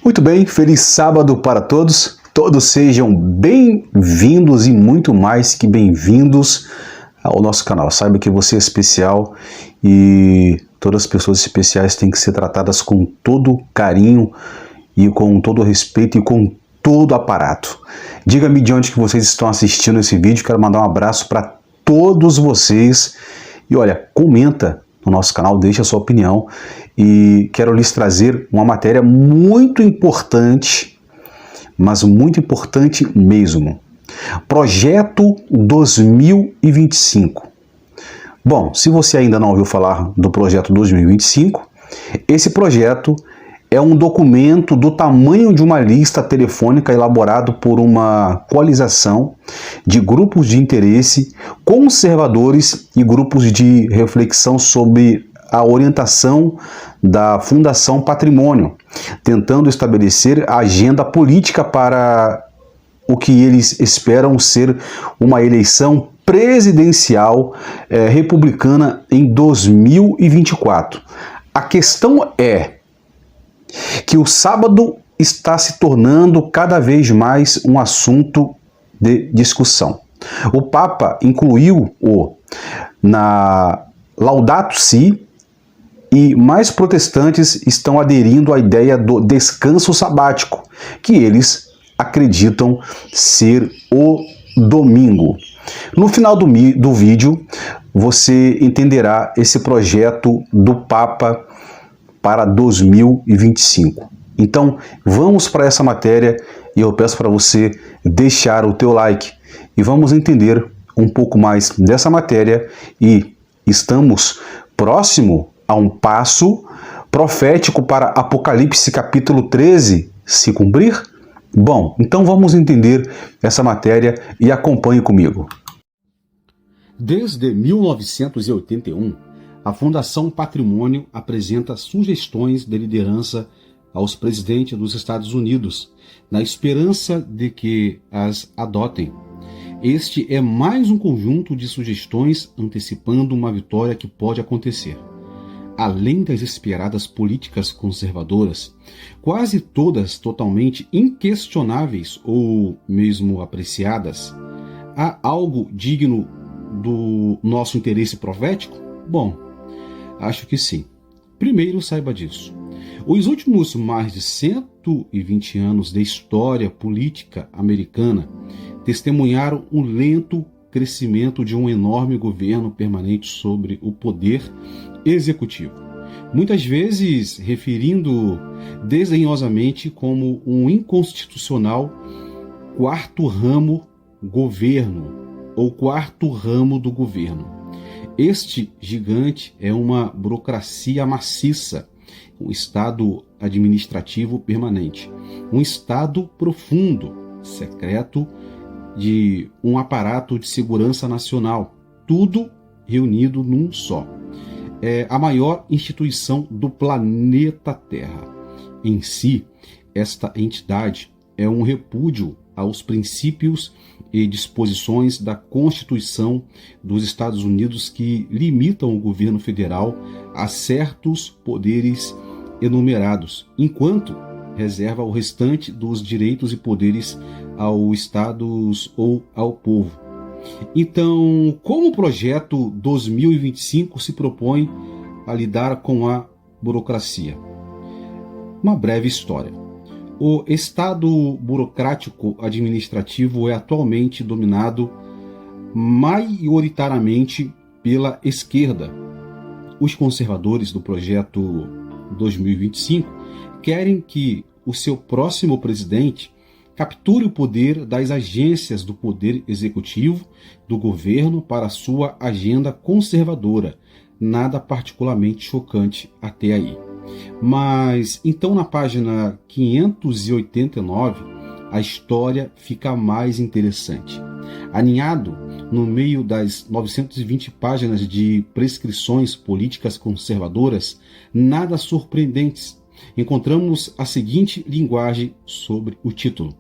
Muito bem, feliz sábado para todos. Todos sejam bem-vindos e muito mais que bem-vindos ao nosso canal. Saiba que você é especial e todas as pessoas especiais têm que ser tratadas com todo carinho e com todo respeito e com todo aparato. Diga-me de onde que vocês estão assistindo esse vídeo. Quero mandar um abraço para todos vocês e olha, comenta no nosso canal, deixa a sua opinião e quero lhes trazer uma matéria muito importante, mas muito importante mesmo. Projeto 2025. Bom, se você ainda não ouviu falar do Projeto 2025, esse projeto é um documento do tamanho de uma lista telefônica elaborado por uma coalização de grupos de interesse conservadores e grupos de reflexão sobre a orientação da Fundação Patrimônio, tentando estabelecer a agenda política para o que eles esperam ser uma eleição presidencial republicana em 2024. A questão é que o sábado está se tornando cada vez mais um assunto de discussão. O Papa incluiu-o na Laudato Si e mais protestantes estão aderindo à ideia do descanso sabático, que eles acreditam ser o domingo. No final do vídeo, você entenderá esse projeto do Papa para 2025. Então, vamos para essa matéria e eu peço para você deixar o teu like e vamos entender um pouco mais dessa matéria e estamos próximo a um passo profético para Apocalipse capítulo 13 se cumprir? Bom, então vamos entender essa matéria e acompanhe comigo. Desde 1981, a Fundação Patrimônio apresenta sugestões de liderança aos presidentes dos Estados Unidos, na esperança de que as adotem. Este é mais um conjunto de sugestões antecipando uma vitória que pode acontecer. Além das esperadas políticas conservadoras, quase todas totalmente inquestionáveis ou mesmo apreciadas, há algo digno do nosso interesse profético? Bom, acho que sim. Primeiro, saiba disso. Os últimos mais de 120 anos de história política americana testemunharam um lento crescimento de um enorme governo permanente sobre o poder executivo, muitas vezes referindo desdenhosamente como um inconstitucional quarto ramo governo ou quarto ramo do governo. Este gigante é uma burocracia maciça, um estado administrativo permanente, um estado profundo, secreto, de um aparato de segurança nacional, tudo reunido num só. É a maior instituição do planeta Terra. Em si, esta entidade é um repúdio aos princípios e disposições da Constituição dos Estados Unidos que limitam o governo federal a certos poderes enumerados, enquanto reserva o restante dos direitos e poderes aos estados ou ao povo. Então, como o projeto 2025 se propõe a lidar com a burocracia? Uma breve história. O Estado burocrático administrativo é atualmente dominado maioritariamente pela esquerda. Os conservadores do projeto 2025 querem que o seu próximo presidente capture o poder das agências do poder executivo do governo para sua agenda conservadora. Nada particularmente chocante até aí. Mas, então, na página 589, a história fica mais interessante. Aninhado no meio das 920 páginas de prescrições políticas conservadoras, nada surpreendentes, encontramos a seguinte linguagem sobre o título: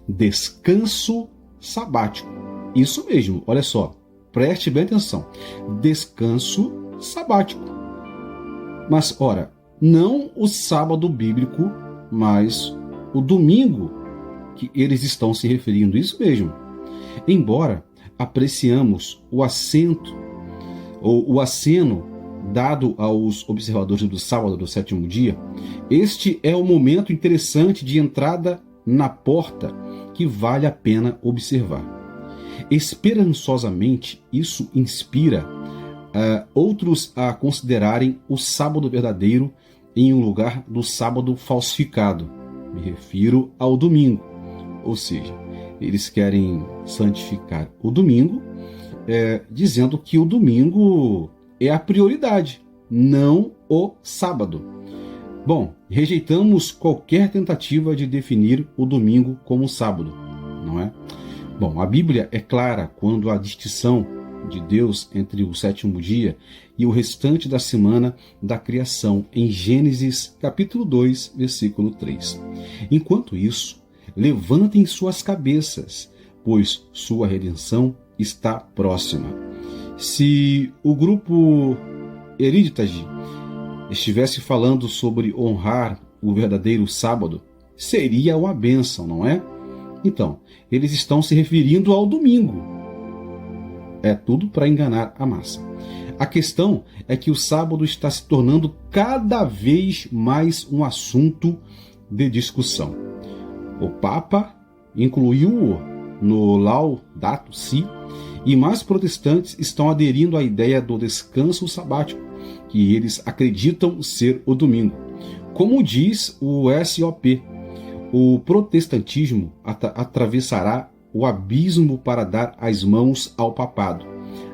Descanso Sabático. Isso mesmo, olha só, preste bem atenção. Descanso sabático. Mas, ora, não o sábado bíblico, mas o domingo que eles estão se referindo, isso mesmo. Embora apreciamos o aceno dado aos observadores do sábado, do sétimo dia, este é o momento interessante de entrada na porta que vale a pena observar. Esperançosamente, isso inspira outros a considerarem o sábado verdadeiro em um lugar do sábado falsificado. Me refiro ao domingo. Ou seja, eles querem santificar o domingo, dizendo que o domingo é a prioridade, não o sábado. Bom, rejeitamos qualquer tentativa de definir o domingo como sábado, não é? Bom, a Bíblia é clara quando a distinção de Deus entre o sétimo dia e o restante da semana da criação, em Gênesis capítulo 2, versículo 3. Enquanto isso, levantem suas cabeças, pois sua redenção está próxima. Se o grupo Heritage estivesse falando sobre honrar o verdadeiro sábado, seria uma bênção, não é? Então, eles estão se referindo ao domingo. É tudo para enganar a massa. A questão é que o sábado está se tornando cada vez mais um assunto de discussão. O Papa incluiu-o no Laudato Si, e mais protestantes estão aderindo à ideia do descanso sabático, que eles acreditam ser o domingo. Como diz o SOP, o protestantismo atravessará o abismo para dar as mãos ao papado.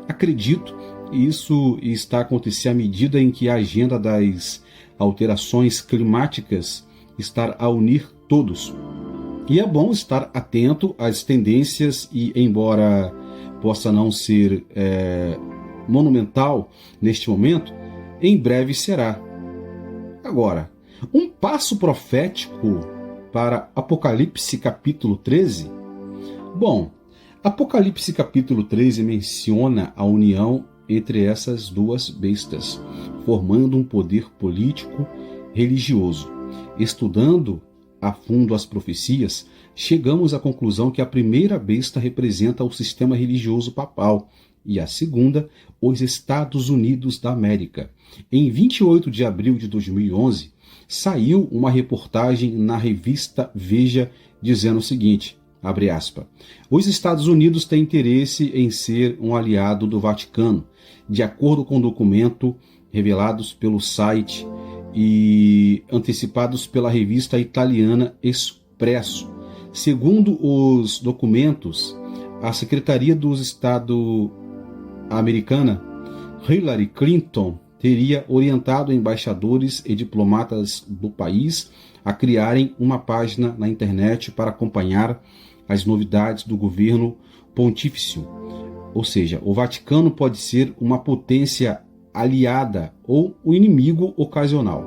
Acredito que isso está acontecendo à medida em que a agenda das alterações climáticas está a unir todos. E é bom estar atento às tendências e, embora possa não ser monumental neste momento, em breve será. Agora, um passo profético para Apocalipse capítulo 13? Bom, Apocalipse capítulo 13 menciona a união entre essas duas bestas, formando um poder político religioso. Estudando a fundo as profecias, chegamos à conclusão que a primeira besta representa o sistema religioso papal e a segunda, os Estados Unidos da América. Em 28 de abril de 2011, saiu uma reportagem na revista Veja dizendo o seguinte, abre aspas, os Estados Unidos têm interesse em ser um aliado do Vaticano, de acordo com o documento revelados pelo site e antecipados pela revista italiana Expresso. Segundo os documentos, a Secretaria dos Estados americana, Hillary Clinton, teria orientado embaixadores e diplomatas do país a criarem uma página na internet para acompanhar as novidades do governo pontifício. Ou seja, o Vaticano pode ser uma potência aliada ou um inimigo ocasional.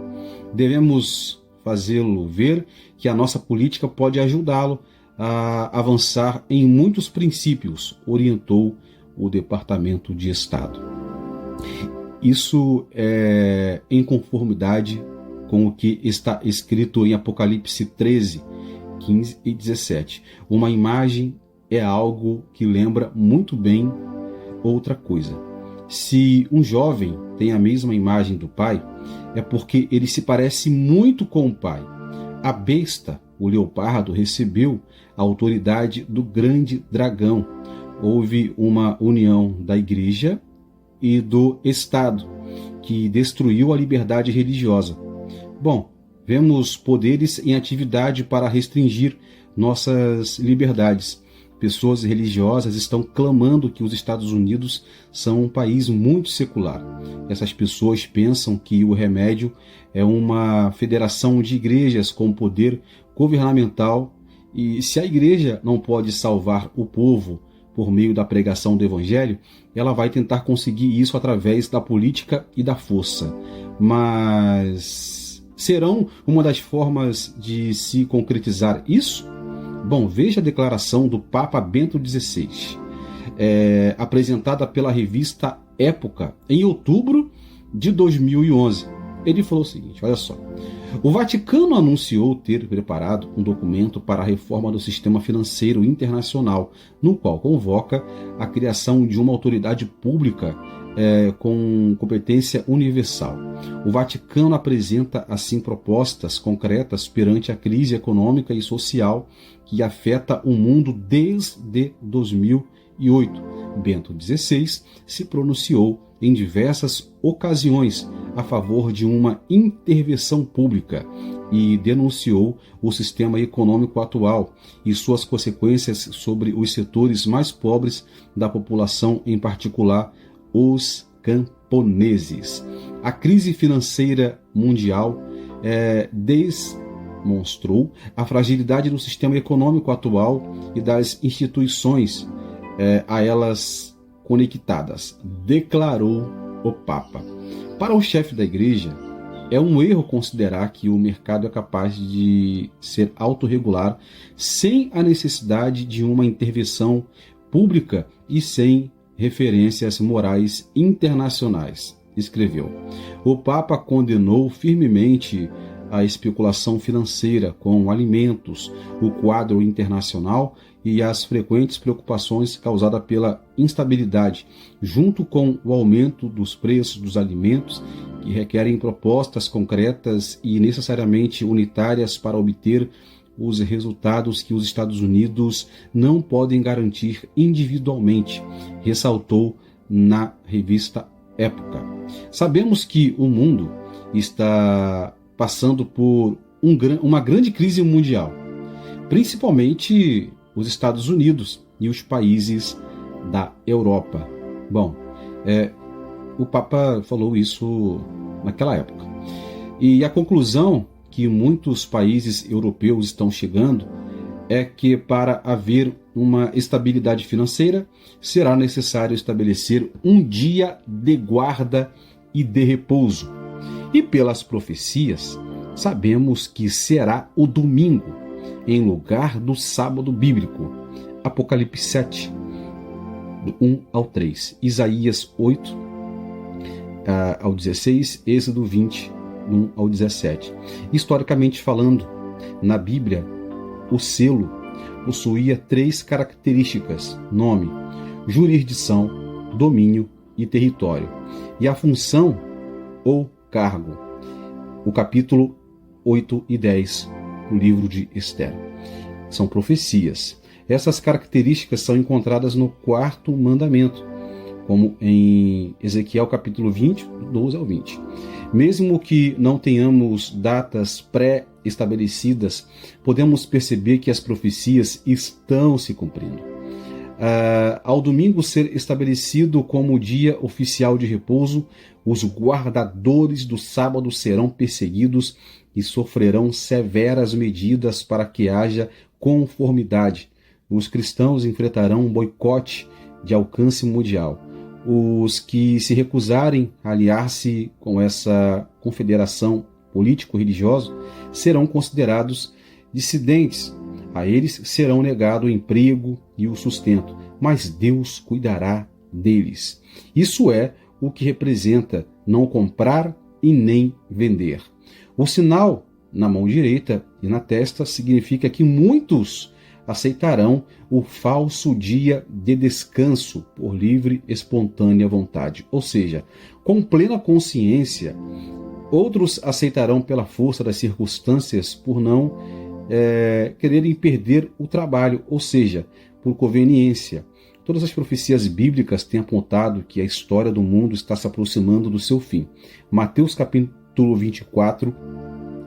Devemos fazê-lo ver que a nossa política pode ajudá-lo a avançar em muitos princípios, orientou o Departamento de Estado. Isso é em conformidade com o que está escrito em Apocalipse 13, 15 e 17. Uma imagem é algo que lembra muito bem outra coisa. Se um jovem tem a mesma imagem do pai, é porque ele se parece muito com o pai. A besta, o leopardo, recebeu a autoridade do grande dragão. Houve uma união da igreja e do Estado, que destruiu a liberdade religiosa. Bom, vemos poderes em atividade para restringir nossas liberdades. Pessoas religiosas estão clamando que os Estados Unidos são um país muito secular. Essas pessoas pensam que o remédio é uma federação de igrejas com poder governamental e se a igreja não pode salvar o povo por meio da pregação do evangelho, ela vai tentar conseguir isso através da política e da força. Mas serão uma das formas de se concretizar isso? Bom, veja a declaração do Papa Bento XVI, apresentada pela revista Época em outubro de 2011. Ele falou o seguinte, olha só. O Vaticano anunciou ter preparado um documento para a reforma do sistema financeiro internacional, no qual convoca a criação de uma autoridade pública com competência universal. O Vaticano apresenta, assim, propostas concretas perante a crise econômica e social que afeta o mundo desde 2008. Bento XVI se pronunciou em diversas ocasiões a favor de uma intervenção pública e denunciou o sistema econômico atual e suas consequências sobre os setores mais pobres da população, em particular os camponeses. A crise financeira mundial demonstrou a fragilidade do sistema econômico atual e das instituições a elas conectadas, declarou o Papa. Para o chefe da Igreja, é um erro considerar que o mercado é capaz de ser autorregular sem a necessidade de uma intervenção pública e sem referências morais internacionais, escreveu. O Papa condenou firmemente a especulação financeira com alimentos, o quadro internacional e as frequentes preocupações causadas pela instabilidade, junto com o aumento dos preços dos alimentos, que requerem propostas concretas e necessariamente unitárias para obter os resultados que os Estados Unidos não podem garantir individualmente, ressaltou na revista Época. Sabemos que o mundo está passando por uma grande crise mundial, principalmente os Estados Unidos e os países da Europa. Bom, o Papa falou isso naquela época. E a conclusão que muitos países europeus estão chegando é que, para haver uma estabilidade financeira, será necessário estabelecer um dia de guarda e de repouso. E pelas profecias, sabemos que será o domingo, em lugar do sábado bíblico. Apocalipse 7, do 1 ao 3. Isaías 8 ao 16, Êxodo 20, do 1 ao 17. Historicamente falando, na Bíblia, o selo possuía 3 características: nome, jurisdição, domínio e território. E a função ou cargo. O capítulo 8 e 10 do livro de Esther. São profecias. Essas características são encontradas no 4º mandamento, como em Ezequiel capítulo 20, 12 ao 20. Mesmo que não tenhamos datas pré-estabelecidas, podemos perceber que as profecias estão se cumprindo. Ao domingo ser estabelecido como dia oficial de repouso, os guardadores do sábado serão perseguidos e sofrerão severas medidas para que haja conformidade. Os cristãos enfrentarão um boicote de alcance mundial. Os que se recusarem a aliar-se com essa confederação político-religiosa serão considerados dissidentes. A eles serão negado o emprego e o sustento, mas Deus cuidará deles. Isso é o que representa não comprar e nem vender. O sinal na mão direita e na testa significa que muitos aceitarão o falso dia de descanso por livre, espontânea vontade, ou seja, com plena consciência. Outros aceitarão pela força das circunstâncias por não quererem perder o trabalho, ou seja, por conveniência. Todas as profecias bíblicas têm apontado que a história do mundo está se aproximando do seu fim. Mateus capítulo 24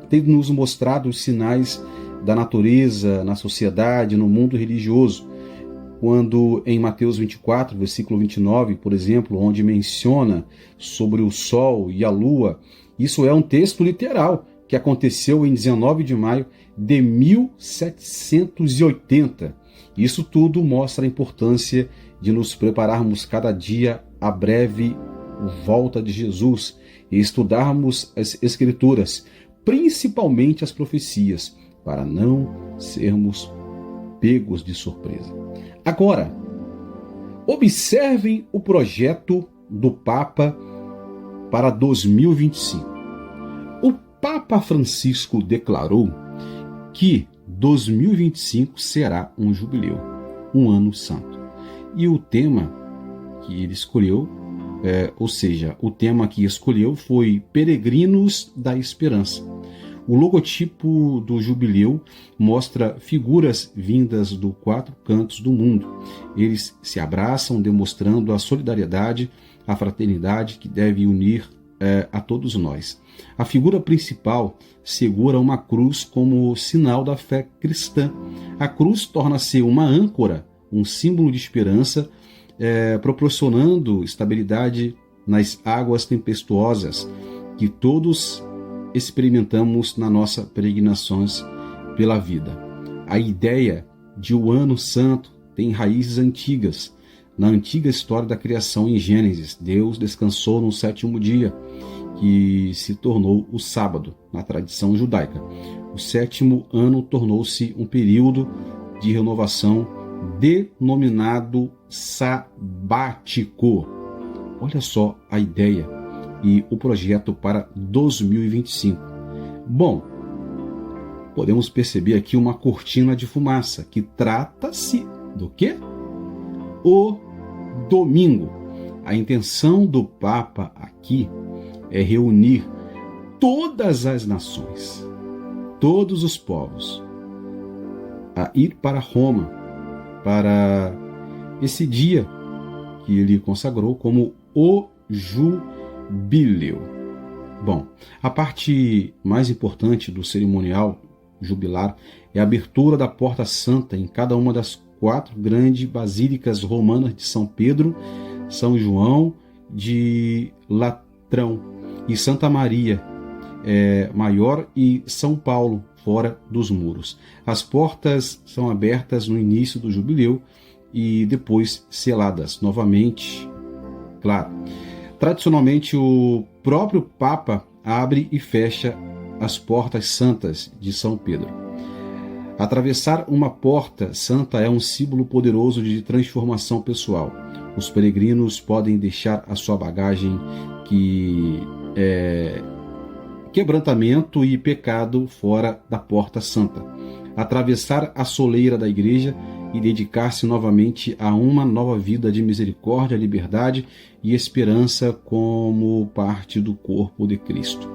tem nos mostrado os sinais da natureza na sociedade, no mundo religioso. Quando em Mateus 24, versículo 29, por exemplo, onde menciona sobre o sol e a lua, isso é um texto literal que aconteceu em 19 de maio de 1780. Isso tudo mostra a importância de nos prepararmos cada dia à breve volta de Jesus e estudarmos as Escrituras, principalmente as profecias, para não sermos pegos de surpresa. Agora, observem o projeto do Papa para 2025. Papa Francisco declarou que 2025 será um jubileu, um ano santo. E o tema que ele escolheu, o tema que escolheu foi Peregrinos da Esperança. O logotipo do jubileu mostra figuras vindas dos 4 cantos do mundo. Eles se abraçam, demonstrando a solidariedade, a fraternidade que deve unir a todos nós. A figura principal segura uma cruz como sinal da fé cristã. A cruz torna-se uma âncora, um símbolo de esperança, proporcionando estabilidade nas águas tempestuosas que todos experimentamos nas nossas peregrinações pela vida. A ideia de o Ano Santo tem raízes antigas. Na antiga história da criação em Gênesis, Deus descansou no 7º dia, que se tornou o sábado, na tradição judaica. O 7º ano tornou-se um período de renovação denominado sabático. Olha só a ideia e o projeto para 2025. Bom, podemos perceber aqui uma cortina de fumaça, que trata-se do quê? O domingo. A intenção do Papa aqui é reunir todas as nações, todos os povos, a ir para Roma, para esse dia que ele consagrou como o jubileu. Bom, a parte mais importante do cerimonial jubilar é a abertura da Porta Santa em cada uma das 4 grandes basílicas romanas de São Pedro, São João de Latrão e Santa Maria Maior e São Paulo, fora dos muros. As portas são abertas no início do jubileu e depois seladas novamente, claro. Tradicionalmente, o próprio Papa abre e fecha as portas santas de São Pedro. Atravessar uma porta santa é um símbolo poderoso de transformação pessoal. Os peregrinos podem deixar a sua bagagem quebrantamento e pecado fora da porta santa, atravessar a soleira da igreja e dedicar-se novamente a uma nova vida de misericórdia, liberdade e esperança como parte do corpo de Cristo.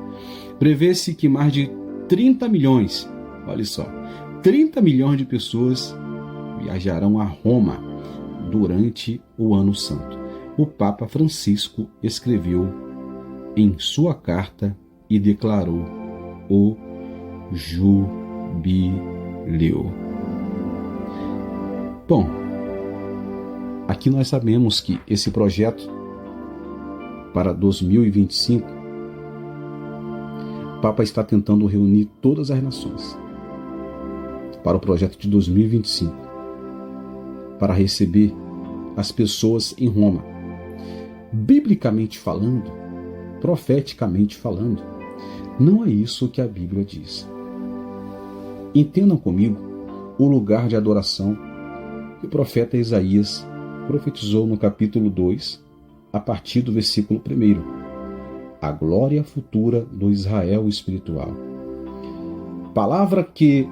Prevê-se que mais de 30 milhões, olha só, 30 milhões de pessoas viajarão a Roma durante o Ano Santo. O Papa Francisco escreveu em sua carta e declarou o jubileu. Bom, aqui nós sabemos que esse projeto para 2025, o Papa está tentando reunir todas as nações para o projeto de 2025, para receber as pessoas em Roma. Biblicamente falando, profeticamente falando, não é isso que a Bíblia diz. Entendam comigo o lugar de adoração que o profeta Isaías profetizou no capítulo 2, a partir do versículo 1. A glória futura do Israel espiritual. Palavra que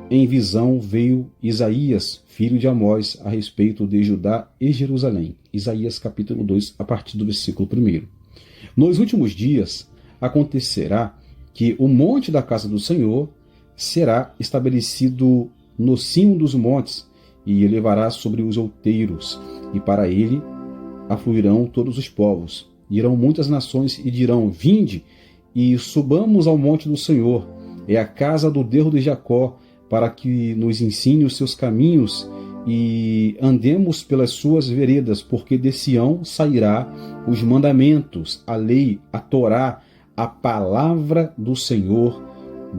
em visão veio Isaías, filho de Amós, a respeito de Judá e Jerusalém. Isaías capítulo 2, a partir do versículo 1. Nos últimos dias acontecerá que o monte da casa do Senhor será estabelecido no cimo dos montes e elevará sobre os outeiros, e para ele afluirão todos os povos. Irão muitas nações e dirão: vinde e subamos ao monte do Senhor, é a casa do Deus de Jacó, para que nos ensine os seus caminhos e andemos pelas suas veredas, porque de Sião sairá os mandamentos, a lei, a Torá, a palavra do Senhor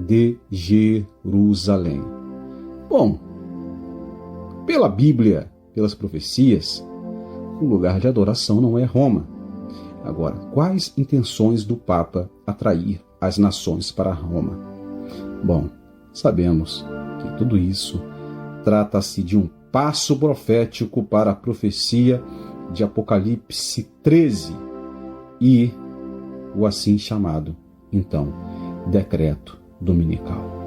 de Jerusalém. Bom, pela Bíblia, pelas profecias, o lugar de adoração não é Roma. Agora, quais intenções do Papa atrair as nações para Roma? Bom, sabemos que tudo isso trata-se de um passo profético para a profecia de Apocalipse 13 e o assim chamado, então, decreto dominical.